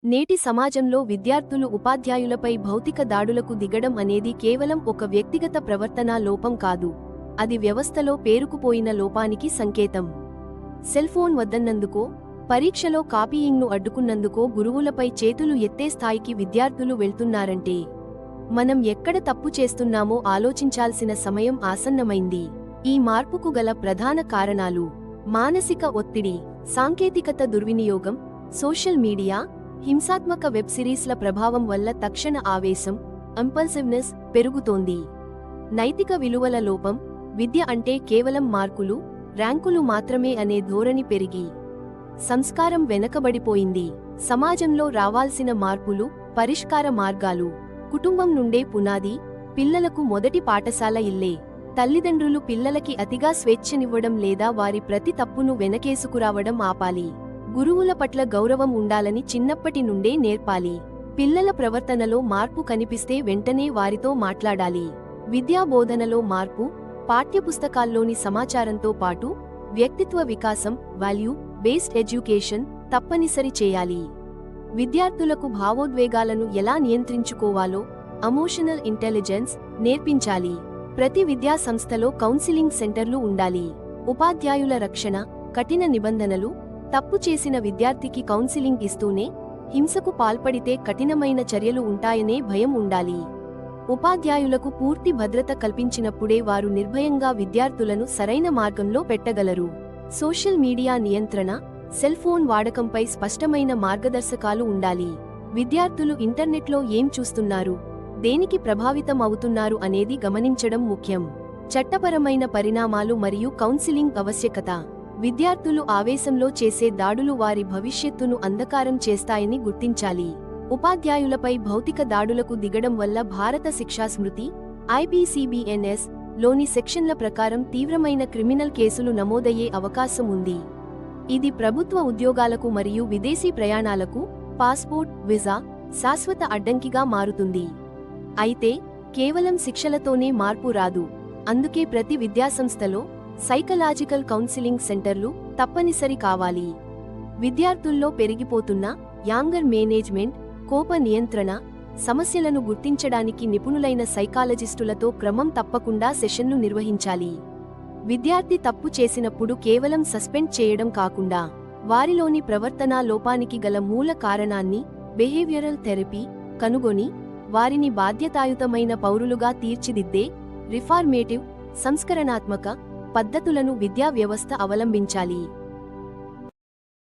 నేటి సమాజంలో విద్యార్థులు ఉపాధ్యాయులపై భౌతిక దాడులకు దిగడం అనేది కేవలం ఒక వ్యక్తిగత ప్రవర్తనా లోపం కాదు, అది వ్యవస్థలో పేరుకుపోయిన లోపానికి సంకేతం. సెల్ఫోన్ వద్దన్నందుకో, పరీక్షలో కాపీయింగ్ను అడ్డుకున్నందుకో గురువులపై చేతులు ఎత్తే స్థాయికి విద్యార్థులు వెళ్తున్నారంటే మనం ఎక్కడ తప్పు చేస్తున్నామో ఆలోచించాల్సిన సమయం ఆసన్నమైంది. ఈ మార్పుకు గల ప్రధాన కారణాలు: మానసిక ఒత్తిడి, సాంకేతికత దుర్వినియోగం, సోషల్ మీడియా, హింసాత్మక వెబ్ సిరీస్ల ప్రభావం వల్ల తక్షణ ఆవేశం, ఇంపల్సివ్నెస్ పెరుగుతోంది. నైతిక విలువల లోపం, విద్య అంటే కేవలం మార్కులు, ర్యాంకులు మాత్రమే అనే ధోరణి పెరిగి సంస్కారం వెనకబడిపోయింది. సమాజంలో రావాల్సిన మార్పులు, పరిష్కార మార్గాలు: కుటుంబం నుండే పునాది, పిల్లలకు మొదటి పాఠశాల ఇల్లే. తల్లిదండ్రులు పిల్లలకి అతిగా స్వేచ్ఛనివ్వడం లేదా వారి ప్రతి తప్పును వెనకేసుకురావడం ఆపాలి. గురువుల పట్ల గౌరవం ఉండాలని చిన్నప్పటి నుండే నేర్పాలి. పిల్లల ప్రవర్తనలో మార్పు కనిపిస్తే వెంటనే వారితో మాట్లాడాలి. విద్యా బోధనలో మార్పు: పాఠ్యపుస్తకాల్లోని సమాచారంతో పాటు వ్యక్తిత్వ వికాసం, వాల్యూ బేస్డ్ ఎడ్యుకేషన్ తప్పనిసరి చేయాలి. విద్యార్థులకు భావోద్వేగాలను ఎలా నియంత్రించుకోవాలో, ఎమోషనల్ ఇంటెలిజెన్స్ నేర్పించాలి. ప్రతి విద్యా సంస్థలో కౌన్సిలింగ్ సెంటర్లు ఉండాలి. ఉపాధ్యాయుల రక్షణ: కఠిన నిబంధనలు, తప్పు చేసిన విద్యార్థికి కౌన్సిలింగ్ ఇస్తూనే హింసకు పాల్పడితే కఠినమైన చర్యలు ఉంటాయనే భయం ఉండాలి. ఉపాధ్యాయులకు పూర్తి భద్రత కల్పించినప్పుడే వారు నిర్భయంగా విద్యార్థులను సరైన మార్గంలో పెట్టగలరు. సోషల్ మీడియా నియంత్రణ: సెల్ఫోన్ వాడకంపై స్పష్టమైన మార్గదర్శకాలు ఉండాలి. విద్యార్థులు ఇంటర్నెట్లో ఏం చూస్తున్నారు, దేనికి ప్రభావితం అవుతున్నారు అనేది గమనించడం ముఖ్యం. చట్టపరమైన పరిణామాలు మరియు కౌన్సిలింగ్ ఆవశ్యకత: విద్యార్థులు ఆవేశంలో చేసే దాడులు వారి భవిష్యత్తును అంధకారం చేస్తాయని గుర్తించాలి. ఉపాధ్యాయులపై భౌతిక దాడులకు దిగడం వల్ల భారత శిక్షా స్మృతి (IPCBNS) లోని సెక్షన్ల ప్రకారం తీవ్రమైన క్రిమినల్ కేసులు నమోదయ్యే అవకాశం ఉంది. ఇది ప్రభుత్వ ఉద్యోగాలకు మరియు విదేశీ ప్రయాణాలకు, పాస్పోర్ట్, వీసా శాశ్వత అడ్డంకిగా మారుతుంది. అయితే కేవలం శిక్షలతోనే మార్పు రాదు. అందుకే ప్రతి విద్యాసంస్థలో సైకలాజికల్ కౌన్సిలింగ్ సెంటర్లు తప్పనిసరి కావాలి. విద్యార్థుల్లో పెరిగిపోతున్న యాంగర్ మేనేజ్మెంట్, కోప నియంత్రణ సమస్యలను గుర్తించడానికి నిపుణులైన సైకాలజిస్టులతో క్రమం తప్పకుండా సెషన్లు నిర్వహించాలి. విద్యార్థి తప్పు చేసినప్పుడు కేవలం సస్పెండ్ చేయడం కాకుండా వారిలోని ప్రవర్తనా లోపానికి గల మూల కారణాన్ని బిహేవియరల్ థెరపీ కనుగొని వారిని బాధ్యతాయుతమైన పౌరులుగా తీర్చిదిద్దే రిఫార్మేటివ్, సంస్కరణాత్మక పద్ధతులను విద్యా వ్యవస్థ అవలంబించాలి.